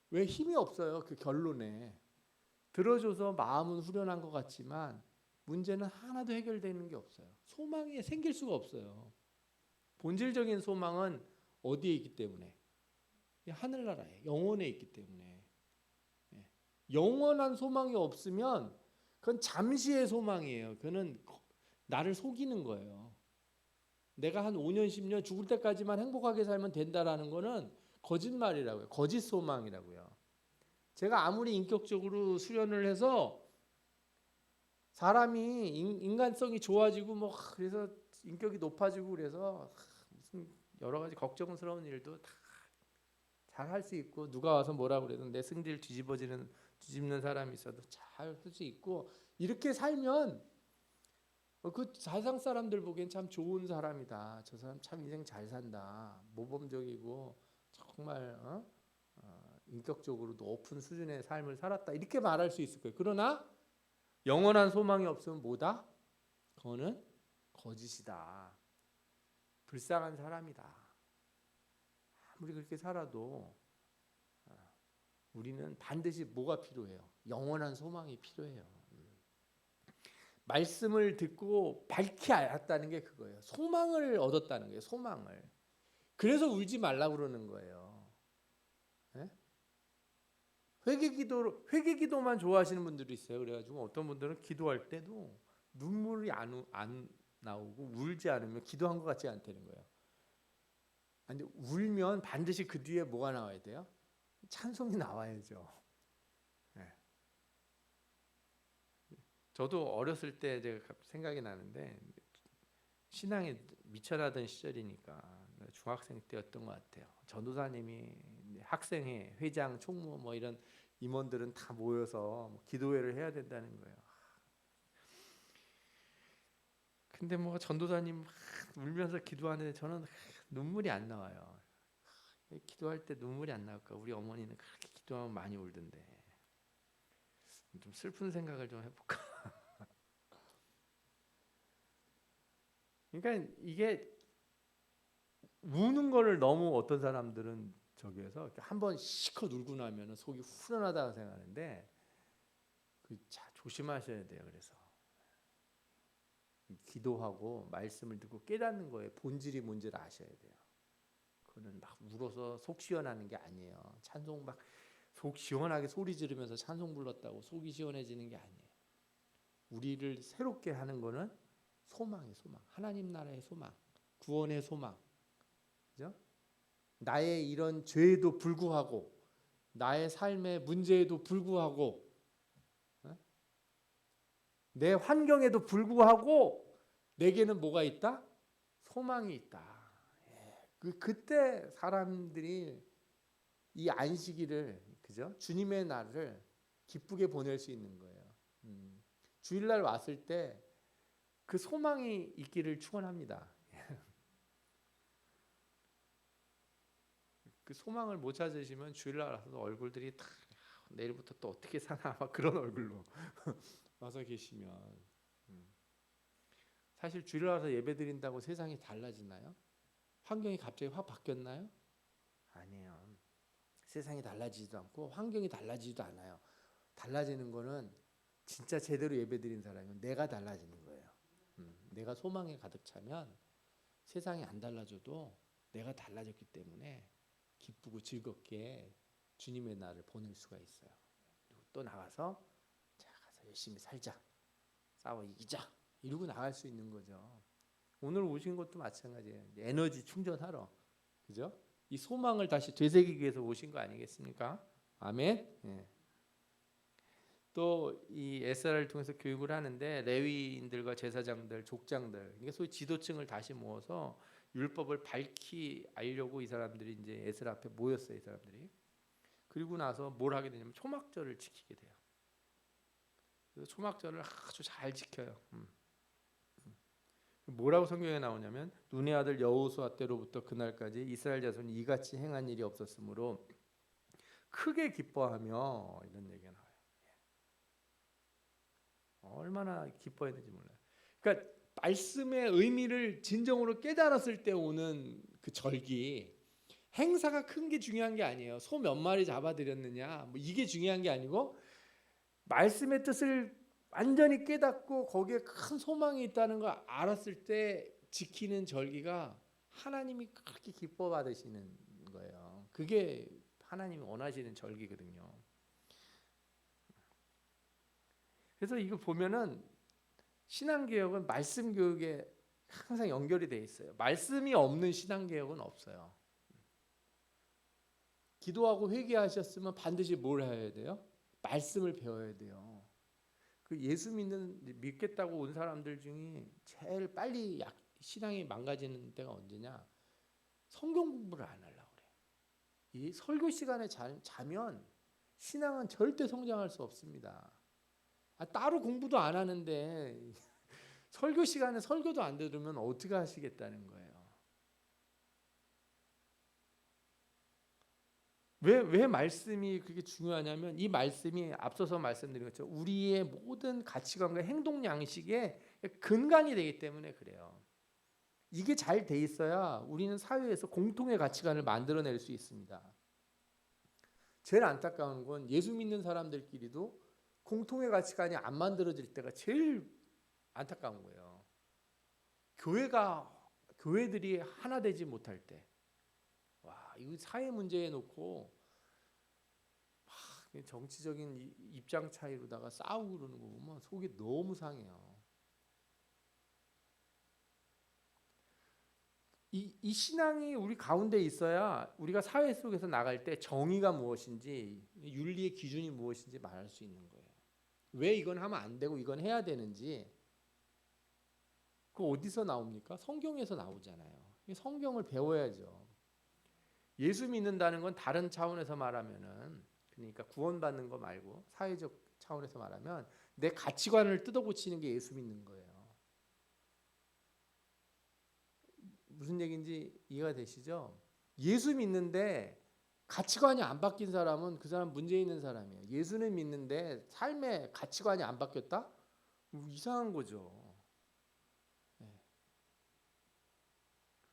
왜 힘이 없어요? 그 결론에 들어줘서 마음은 후련한 것 같지만 문제는 하나도 해결되는 게 없어요. 소망이 생길 수가 없어요. 본질적인 소망은 어디에 있기 때문에? 하늘나라에 영원에 있기 때문에. 영원한 소망이 없으면 그건 잠시의 소망이에요. 그거는 나를 속이는 거예요. 내가 한 5년 10년 죽을 때까지만 행복하게 살면 된다라는 거는 거짓말이라고요. 거짓 소망이라고요. 제가 아무리 인격적으로 수련을 해서 사람이 인간성이 좋아지고 뭐 그래서 인격이 높아지고 그래서 무슨 여러 가지 걱정스러운 일도 다 잘 할 수 있고, 누가 와서 뭐라 그래도 내 승질 뒤집는 사람이 있어도 잘 할 수 있고, 이렇게 살면 그 세상 사람들 보기엔 참 좋은 사람이다. 저 사람 참 인생 잘 산다. 모범적이고 정말 인격적으로 높은 수준의 삶을 살았다. 이렇게 말할 수 있을 거예요. 그러나 영원한 소망이 없으면 뭐다? 그거는 거짓이다. 불쌍한 사람이다. 아무리 그렇게 살아도 우리는 반드시 뭐가 필요해요? 영원한 소망이 필요해요. 말씀을 듣고 밝히 알았다는 게 그거예요. 소망을 얻었다는 거예요. 소망을. 그래서 울지 말라고 그러는 거예요. 네? 회개 기도만 좋아하시는 분들이 있어요. 그래가지고 어떤 분들은 기도할 때도 눈물이 안 나오고 울지 않으면 기도한 것 같지 않다는 거예요. 근데 울면 반드시 그 뒤에 뭐가 나와야 돼요? 찬송이 나와야죠. 네. 저도 어렸을 때 제가 생각이 나는데 신앙에 미쳐나던 시절이니까 중학생 때였던 것 같아요. 전도사님이 학생회, 회장, 총무 뭐 이런 임원들은 다 모여서 기도회를 해야 된다는 거예요. 근데 뭐 전도사님 울면서 기도하는데 저는 눈물이 안 나와요. 기도할 때 눈물이 안 나올까? 우리 어머니는 그렇게 기도하면 많이 울던데. 좀 슬픈 생각을 좀 해볼까? 그러니까 이게 우는 거를 너무 어떤 사람들은 저기에서 한번 시컷 울고 나면 속이 후련하다고 생각하는데 조심하셔야 돼요. 그래서 기도하고 말씀을 듣고 깨닫는 거에 본질이 뭔지를 아셔야 돼요. 그거는 막 울어서 속 시원하는 게 아니에요. 찬송 막 속 시원하게 소리 지르면서 찬송 불렀다고 속이 시원해지는 게 아니에요. 우리를 새롭게 하는 거는 소망이 소망. 하나님 나라의 소망, 구원의 소망. 그죠? 나의 이런 죄에도 불구하고, 나의 삶의 문제에도 불구하고, 내 환경에도 불구하고 내게는 뭐가 있다? 소망이 있다. 그때 사람들이 이 안식일을, 그죠? 주님의 날을 기쁘게 보낼 수 있는 거예요. 주일날 왔을 때 그 소망이 있기를 축원합니다. 그 소망을 못 찾으시면 주일날 와서 얼굴들이 다 내일부터 또 어떻게 사나 막 그런 얼굴로 와서 계시면, 사실 주일날 와서 예배 드린다고 세상이 달라지나요? 환경이 갑자기 확 바뀌었나요? 아니에요. 세상이 달라지지도 않고 환경이 달라지지도 않아요. 달라지는 거는 진짜 제대로 예배 드린 사람이면 내가 달라지는 거예요. 내가 소망에 가득 차면 세상이 안 달라져도 내가 달라졌기 때문에 기쁘고 즐겁게 주님의 날을 보낼 수가 있어요. 그리고 또 나가서 자, 가서 열심히 살자. 싸워 이기자. 이러고 나갈 수 있는 거죠. 오늘 오신 것도 마찬가지예요. 에너지 충전하러. 그죠? 이 소망을 다시 되새기기 위해서 오신 거 아니겠습니까? 아멘. 예. 또 이 SR을 통해서 교육을 하는데 레위인들과 제사장들, 족장들, 그러니까 소위 지도층을 다시 모아서 율법을 밝히 알려고 이 사람들이 이제 에스라 앞에 모였어요. 이 사람들이. 그리고 나서 뭘 하게 되냐면 초막절을 지키게 돼요. 그래서 초막절을 아주 잘 지켜요. 뭐라고 성경에 나오냐면 눈의 아들 여호수아 때로부터 그날까지 이스라엘 자손이 이같이 행한 일이 없었으므로 크게 기뻐하며 이런 얘기가 나와요. 얼마나 기뻐했는지 몰라요. 그러니까 말씀의 의미를 진정으로 깨달았을 때 오는 그 절기, 행사가 큰 게 중요한 게 아니에요. 소 몇 마리 잡아들였느냐 뭐 이게 중요한 게 아니고 말씀의 뜻을 완전히 깨닫고 거기에 큰 소망이 있다는 걸 알았을 때 지키는 절기가 하나님이 그렇게 기뻐 받으시는 거예요. 그게 하나님이 원하시는 절기거든요. 그래서 이거 보면은 신앙개혁은 말씀 교육에 항상 연결이 돼 있어요. 말씀이 없는 신앙개혁은 없어요. 기도하고 회개하셨으면 반드시 뭘 해야 돼요? 말씀을 배워야 돼요. 그 예수 믿겠다고 온 사람들 중에 제일 빨리 신앙이 망가지는 때가 언제냐? 성경 공부를 안 하려고 그래. 이 설교 시간에 자면 신앙은 절대 성장할 수 없습니다. 따로 공부도 안 하는데 설교 시간에 설교도 안 들으면 어떻게 하시겠다는 거예요. 왜 말씀이 그렇게 중요하냐면 이 말씀이 앞서서 말씀드린 것처럼 우리의 모든 가치관과 행동 양식의 근간이 되기 때문에 그래요. 이게 잘 돼 있어야 우리는 사회에서 공통의 가치관을 만들어낼 수 있습니다. 제일 안타까운 건 예수 믿는 사람들끼리도 공통의 가치관이 안 만들어질 때가 제일 안타까운 거예요. 교회들이 하나 되지 못할 때, 와, 이거 사회 문제에 놓고 정치적인 입장 차이로다가 싸우고 그러는 거 보면 속이 너무 상해요. 이 신앙이 우리 가운데 있어야 우리가 사회 속에서 나갈 때 정의가 무엇인지, 윤리의 기준이 무엇인지 말할 수 있는 거예요. 왜 이건 하면 안 되고 이건 해야 되는지 그 어디서 나옵니까? 성경에서 나오잖아요. 성경을 배워야죠. 예수 믿는다는 건 다른 차원에서 말하면은 그러니까 구원받는 거 말고 사회적 차원에서 말하면 내 가치관을 뜯어고치는 게 예수 믿는 거예요. 무슨 얘기인지 이해가 되시죠? 예수 믿는데 가치관이 안 바뀐 사람은 그 사람 문제 있는 사람이에요. 예수는 믿는데 삶의 가치관이 안 바뀌었다? 이상한 거죠. 네.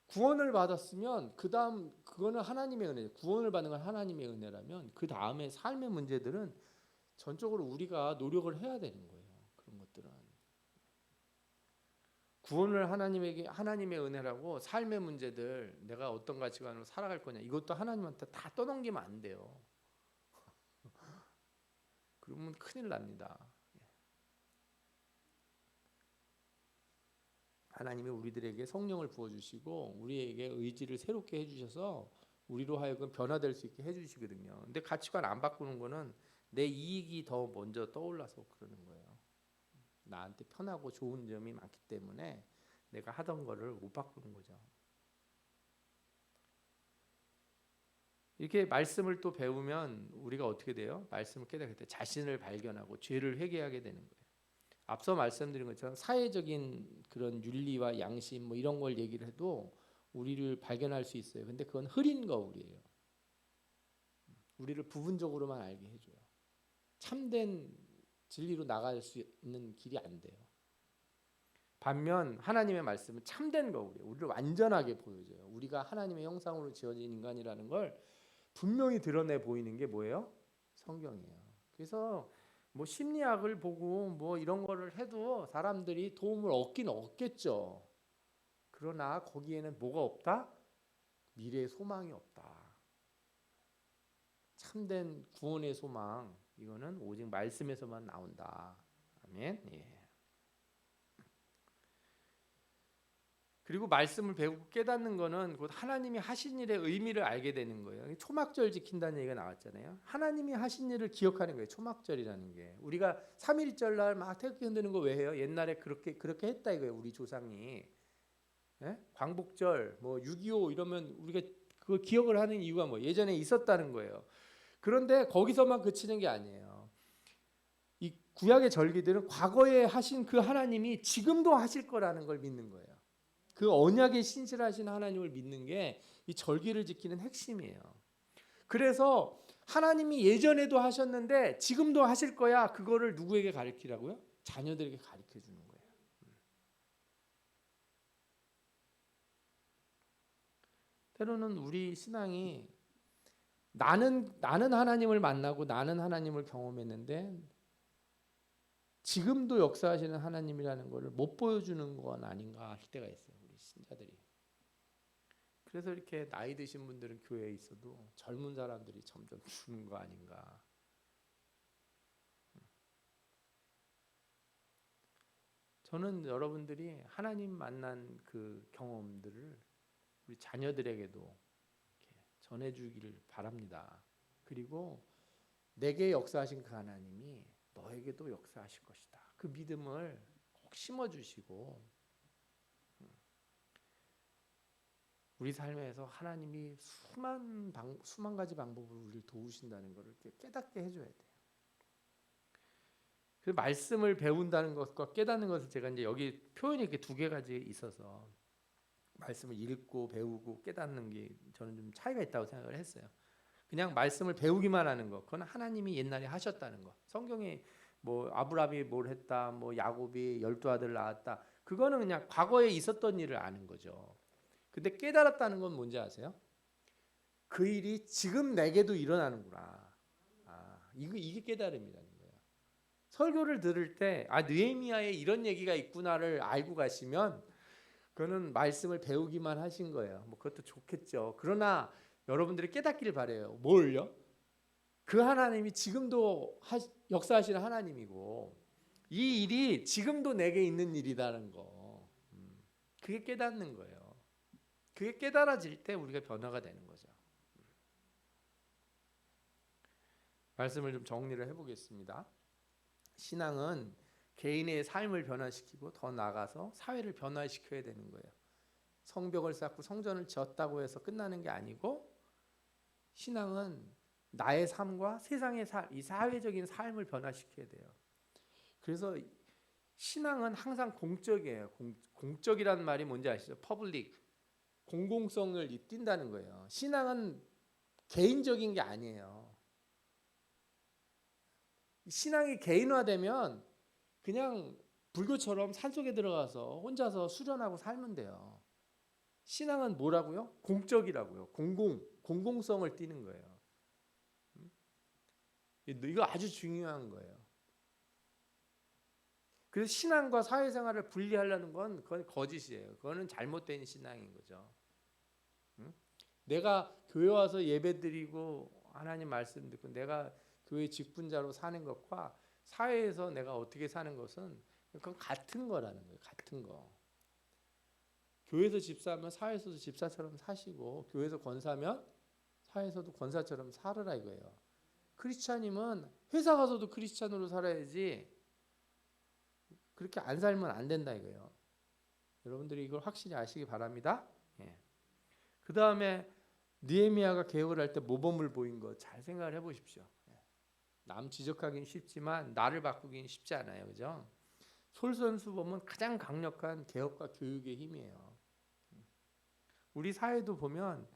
구원을 받았으면 그 다음 그거는 하나님의 은혜, 구원을 받는 건 하나님의 은혜라면 그 다음에 삶의 문제들은 전적으로 우리가 노력을 해야 되는 거예요. 그런 것들은 구원을 하나님의 은혜라고 삶의 문제들 내가 어떤 가치관으로 살아갈 거냐 이것도 하나님한테 다 떠넘기면 안 돼요. 그러면 큰일 납니다. 하나님이 우리들에게 성령을 부어주시고 우리에게 의지를 새롭게 해주셔서 우리로 하여금 변화될 수 있게 해주시거든요. 근데 가치관 안 바꾸는 거는 내 이익이 더 먼저 떠올라서 그러는 거예요. 나한테 편하고 좋은 점이 많기 때문에 내가 하던 거를 못 바꾸는 거죠. 이렇게 말씀을 또 배우면 우리가 어떻게 돼요? 말씀을 깨닫게 돼 자신을 발견하고 죄를 회개하게 되는 거예요. 앞서 말씀드린 것처럼 사회적인 그런 윤리와 양심 뭐 이런 걸 얘기를 해도 우리를 발견할 수 있어요. 근데 그건 흐린 거울이에요. 우리를 부분적으로만 알게 해줘요. 참된 진리로 나갈 수 있는 길이 안 돼요. 반면 하나님의 말씀은 참된 거울이에요. 우리를 완전하게 보여줘요. 우리가 하나님의 형상으로 지어진 인간이라는 걸 분명히 드러내 보이는 게 뭐예요? 성경이에요. 그래서 뭐 심리학을 보고 뭐 이런 거를 해도 사람들이 도움을 얻긴 얻겠죠. 그러나 거기에는 뭐가 없다? 미래의 소망이 없다. 참된 구원의 소망, 이거는 오직 말씀에서만 나온다. 아멘. 예. 그리고 말씀을 배우고 깨닫는 거는 곧 하나님이 하신 일의 의미를 알게 되는 거예요. 초막절 지킨다는 얘기가 나왔잖아요. 하나님이 하신 일을 기억하는 거예요. 초막절이라는 게. 우리가 3.1절 날 막 태극기 흔드는 거 왜 해요? 옛날에 그렇게 했다 이거예요. 우리 조상이. 예? 광복절, 뭐 6.25 이러면 우리가 그걸 기억을 하는 이유가 뭐 예전에 있었다는 거예요. 그런데 거기서만 그치는 게 아니에요. 이 구약의 절기들은 과거에 하신 그 하나님이 지금도 하실 거라는 걸 믿는 거예요. 그 언약에 신실하신 하나님을 믿는 게 이 절기를 지키는 핵심이에요. 그래서 하나님이 예전에도 하셨는데 지금도 하실 거야. 그거를 누구에게 가르치라고요? 자녀들에게 가르쳐 주는 거예요. 때로는 우리 신앙이 나는 하나님을 만나고 나는 하나님을 경험했는데 지금도 역사하시는 하나님이라는 것을 못 보여주는 건 아닌가 할 때가 있어요. 우리 신자들이. 그래서 이렇게 나이 드신 분들은 교회에 있어도 젊은 사람들이 점점 주는 거 아닌가. 저는 여러분들이 하나님 만난 그 경험들을 우리 자녀들에게도 이렇게 전해주기를 바랍니다. 그리고 내게 역사하신 그 하나님이 너에게도 역사하실 것이다. 그 믿음을 꼭 심어주시고 우리 삶에서 하나님이 수만 가지 방법으로 우리를 도우신다는 것을 깨닫게 해줘야 돼요. 그 말씀을 배운다는 것과 깨닫는 것을 제가 이제 여기 표현이 이렇게 두 가지 있어서 말씀을 읽고 배우고 깨닫는 게 저는 좀 차이가 있다고 생각을 했어요. 그냥 말씀을 배우기만 하는 것, 그건 하나님이 옛날에 하셨다는 것. 성경에 뭐 아브라함이 뭘 했다, 뭐 야곱이 12 아들 낳았다, 그거는 그냥 과거에 있었던 일을 아는 거죠. 근데 깨달았다는 건 뭔지 아세요? 그 일이 지금 내게도 일어나는구나. 이게 깨달음이라는 거예요. 설교를 들을 때 느헤미야에 이런 얘기가 있구나를 알고 가시면 그거는 말씀을 배우기만 하신 거예요. 뭐 그것도 좋겠죠. 그러나 여러분들이 깨닫기를 바래요. 뭘요? 그 하나님이 지금도 역사하시는 하나님이고 이 일이 지금도 내게 있는 일이라는 거. 그게 깨닫는 거예요. 그게 깨달아질 때 우리가 변화가 되는 거죠. 말씀을 좀 정리를 해보겠습니다. 신앙은 개인의 삶을 변화시키고 더 나아가서 사회를 변화시켜야 되는 거예요. 성벽을 쌓고 성전을 지었다고 해서 끝나는 게 아니고 신앙은 나의 삶과 세상의 삶, 이 사회적인 삶을 변화시켜야 돼요. 그래서 신앙은 항상 공적이에요. 공적이라는 말이 뭔지 아시죠? 퍼블릭, 공공성을 띈다는 거예요. 신앙은 개인적인 게 아니에요. 신앙이 개인화되면 그냥 불교처럼 산속에 들어가서 혼자서 수련하고 살면 돼요. 신앙은 뭐라고요? 공적이라고요. 공공성을 띠는 거예요. 이거 아주 중요한 거예요. 그래서 신앙과 사회생활을 분리하려는 건 그건 거짓이에요. 그거는 잘못된 신앙인 거죠. 내가 교회 와서 예배드리고 하나님 말씀 듣고 내가 교회 직분자로 사는 것과 사회에서 내가 어떻게 사는 것은 그건 같은 거라는 거예요. 같은 거. 교회에서 집사하면 사회에서도 집사처럼 사시고 교회에서 권사면 사회에서도 권사처럼 살으라 이거예요. 크리스찬이면 회사 가서도 크리스찬으로 살아야지 그렇게 안 살면 안 된다 이거예요. 여러분들이 이걸 확실히 아시기 바랍니다. 예. 그 다음에 느헤미야가 개혁을 할 때 모범을 보인 거 잘 생각을 해보십시오. 남 지적하기는 쉽지만 나를 바꾸기는 쉽지 않아요, 그죠? 솔선수범은 가장 강력한 개혁과 교육의 힘이에요. 우리 사회도 보면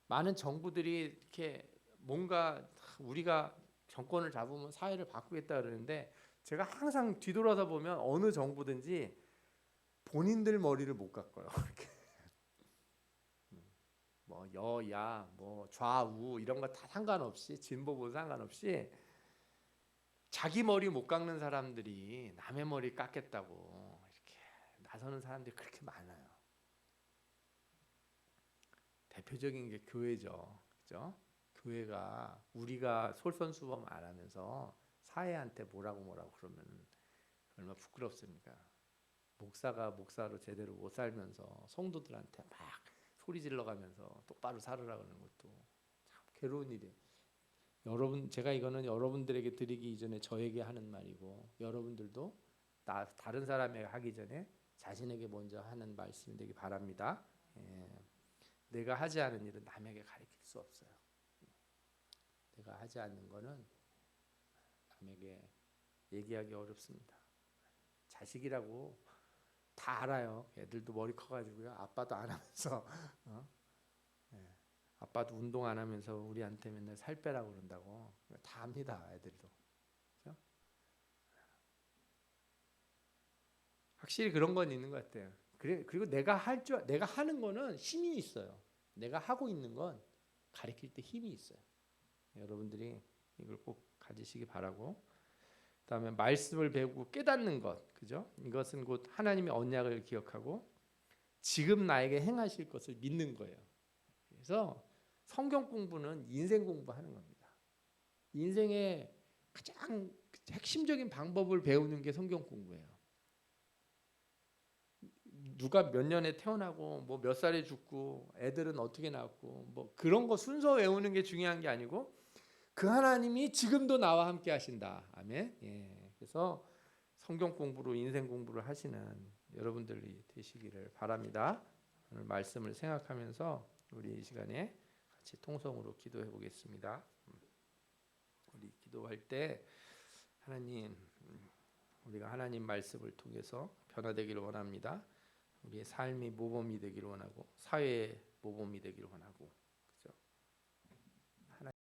많은 정부들이 이렇게 뭔가 우리가 정권을 잡으면 사회를 바꾸겠다 그러는데 제가 항상 뒤돌아서 보면 어느 정부든지 본인들 머리를 못 깎아요. 뭐 여야, 뭐 좌우 이런 거 다 상관없이 진보 보수 상관없이 자기 머리 못 깎는 사람들이 남의 머리 깎겠다고 이렇게 나서는 사람들이 그렇게 많아요. 대표적인 게 교회죠. 그죠? 교회가 우리가 솔선수범 안 하면서 사회한테 뭐라고 그러면 얼마나 부끄럽습니까? 목사가 목사로 제대로 못 살면서 성도들한테 막 소리 질러가면서 똑바로 살으라 그러는 것도 참 괴로운 일이에요. 여러분, 제가 이거는 여러분들에게 드리기 이전에 저에게 하는 말이고, 여러분들도 다른 사람에게 하기 전에 자신에게 먼저 하는 말씀이 되기 바랍니다. 예, 내가 하지 않은 일은 남에게 가르칠 수 없어요. 내가 하지 않는 거는 남에게 얘기하기 어렵습니다. 자식이라고 다 알아요. 애들도 머리 커가지고요. 아빠도 안 하면서 예, 아빠도 운동 안 하면서 우리한테 맨날 살 빼라고 그런다고 다 압니다. 애들도. 그렇죠? 확실히 그런 건 있는 것 같아요. 그리고 내가 하는 거는 힘이 있어요. 내가 하고 있는 건 가르칠 때 힘이 있어요. 여러분들이 이걸 꼭 가지시기 바라고. 그다음에 말씀을 배우고 깨닫는 것, 그죠? 이것은 곧 하나님의 언약을 기억하고 지금 나에게 행하실 것을 믿는 거예요. 그래서 성경 공부는 인생 공부하는 겁니다. 인생의 가장 핵심적인 방법을 배우는 게 성경 공부예요. 누가 몇 년에 태어나고 뭐 몇 살에 죽고 애들은 어떻게 낳았고 뭐 그런 거 순서 외우는 게 중요한 게 아니고 그 하나님이 지금도 나와 함께 하신다. 아멘. 예. 그래서 성경 공부로 인생 공부를 하시는 여러분들이 되시기를 바랍니다. 오늘 말씀을 생각하면서 우리 이 시간에 같이 통성으로 기도해 보겠습니다. 우리 기도할 때 하나님, 우리가 하나님 말씀을 통해서 변화되기를 원합니다. 우리의 삶이 모범이 되기를 원하고 사회의 모범이 되기를 원하고